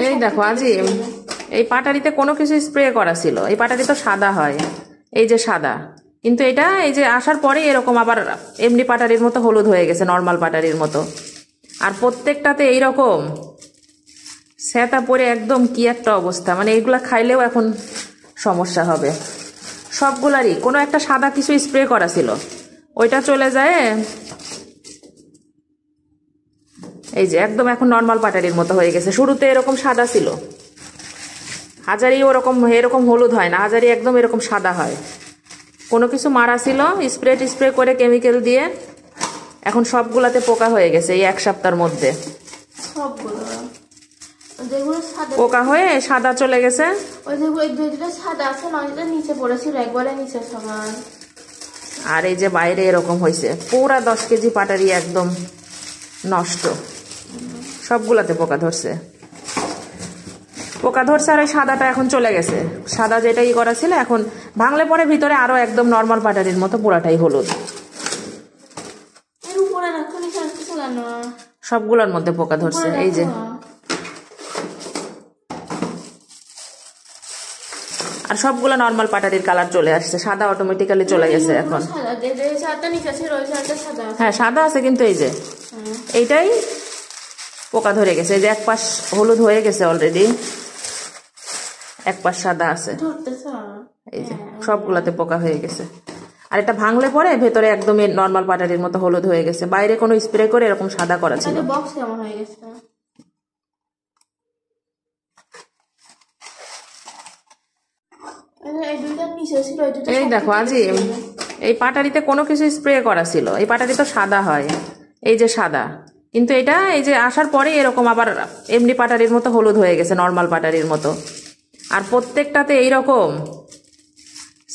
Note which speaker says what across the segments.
Speaker 1: এই দেখো আজিম, এই পাটারিতে কোনো কিছু স্প্রে করা ছিল। এই পাটারি তো সাদা হয়, এই যে সাদা, কিন্তু এটা এই যে আসার পরে এরকম আবার এমনি পাটারির মতো হলুদ হয়ে গেছে, নর্মাল পাটারির মতো। আর প্রত্যেকটাতে এইরকম স্যাঁতা পরে একদম কি একটা অবস্থা, মানে এইগুলা খাইলেও এখন সমস্যা হবে। সবগুলারই কোনো একটা সাদা কিছু স্প্রে করা ছিল, ওইটা চলে যায়, এই যে একদম এখন নর্মাল পাটারির মতো হয়ে গেছে। শুরুতে এরকম সাদা ছিল, হাজারি ওরকম এরকম হলুদ হয় না, হাজারি একদম এরকম সাদা হয়। কোনো কিছু মারা ছিল স্প্রে করে কেমিক্যাল দিয়ে, এখন সবগুলাতে পোকা হয়ে গেছে এই এক সপ্তাহের মধ্যে। পোকা হয়ে সাদা চলে গেছে। আর এই যে বাইরে এরকম হয়েছে, পুরা 10 কেজি পাটারি একদম নষ্ট, সবগুলাতে পোকা ধরছে। আর ওই সাদাটা এখন চলে গেছে, সাদা যেটা ই করা ছিল এখন ভাঙলে পরে ভিতরে আরো একদম নর্মাল পাটারির মতো পুরাটাই হলুদ। সবগুলোর মধ্যে পোকা ধরছে, এই যে। আর সবগুলো নর্মাল পাটারির কালার চলে আসছে, সাদা অটোমেটিক্যালি চলে গেছে এখন। হ্যাঁ সাদা আছে, কিন্তু এই যে এইটাই পোকা ধরে গেছে, এই যে এক পাশ হলুদ হয়ে গেছে অলরেডি, এক পাশ সাদা আছে, এই যে সবগুলাতে পোকা হয়ে গেছে। আর এটা ভাঙলে পরে ভেতরে একদম নর্মাল পাটারির মতো হলুদ হয়ে গেছে, বাইরে কোনো স্প্রে করে এরকম সাদা করা ছিল। এই দেখো আজিম, এই পাটারিতে কোনো কিছু স্প্রে করা ছিল। এই পাটারি তো সাদা হয়, এই যে সাদা, কিন্তু এটা এই যে আসার পরে এরকম আবার এমনি পাটারির মতো হলুদ হয়ে গেছে, নর্মাল পাটারির মতো। আর প্রত্যেকটাতে এইরকম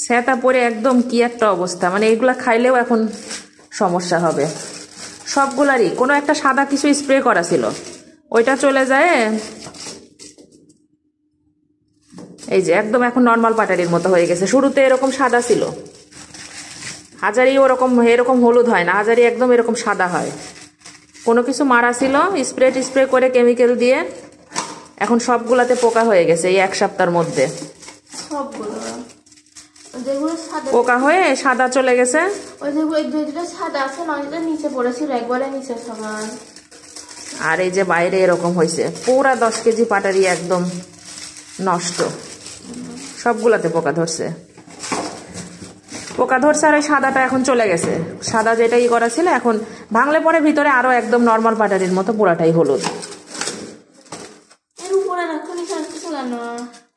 Speaker 1: স্যাঁতা পরে একদম কি একটা অবস্থা, মানে এইগুলা খাইলেও এখন সমস্যা হবে। সবগুলারই কোনো একটা সাদা কিছু স্প্রে করা ছিল, ওইটা চলে যায়, এই যে একদম এখন নর্মাল পাটারির মতো হয়ে গেছে। শুরুতে এরকম সাদা ছিল, হাজারি ওরকম এরকম হলুদ হয় না, হাজারি একদম এরকম সাদা হয়। কোনো কিছু মারা ছিল স্প্রে করে কেমিক্যাল দিয়ে, এখন সবগুলাতে পোকা হয়ে গেছে এই এক সপ্তাহের মধ্যে। পোকা হয়ে সাদা চলে গেছে। আর এই যে বাইরে এরকম হয়েছে, পুরা 10 কেজি পাটারি একদম নষ্ট, সবগুলাতে পোকা ধরছে। আর ওই সাদাটা এখন চলে গেছে, সাদা যেটা ই করা ছিল এখন ভাঙলে পরে ভিতরে আরো একদম নর্মাল পাটারির মতো পুরাটাই হলুদ।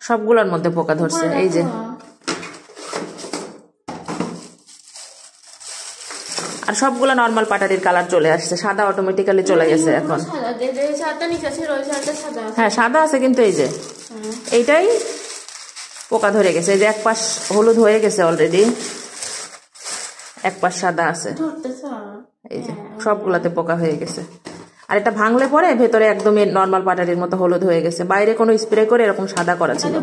Speaker 1: সবগুলোর মধ্যে পোকা ধরছে, এই যে। আর সবগুলো নর্মাল পাটারির কালার চলে আসছে, সাদা অটোমেটিক্যালি চলে গেছে এখন। হ্যাঁ সাদা আছে, কিন্তু এই যে এইটাই পোকা ধরে গেছে, এই যে এক পাশ হলুদ হয়ে গেছে অলরেডি, এক পাশ সাদা আছে, এই যে সবগুলাতে পোকা হয়ে গেছে। আর এটা ভাঙলে পরে ভেতরে একদম নর্মাল পাটারির মতো হলুদ হয়ে গেছে, বাইরে কোনো স্প্রে করে এরকম সাদা করা ছিল।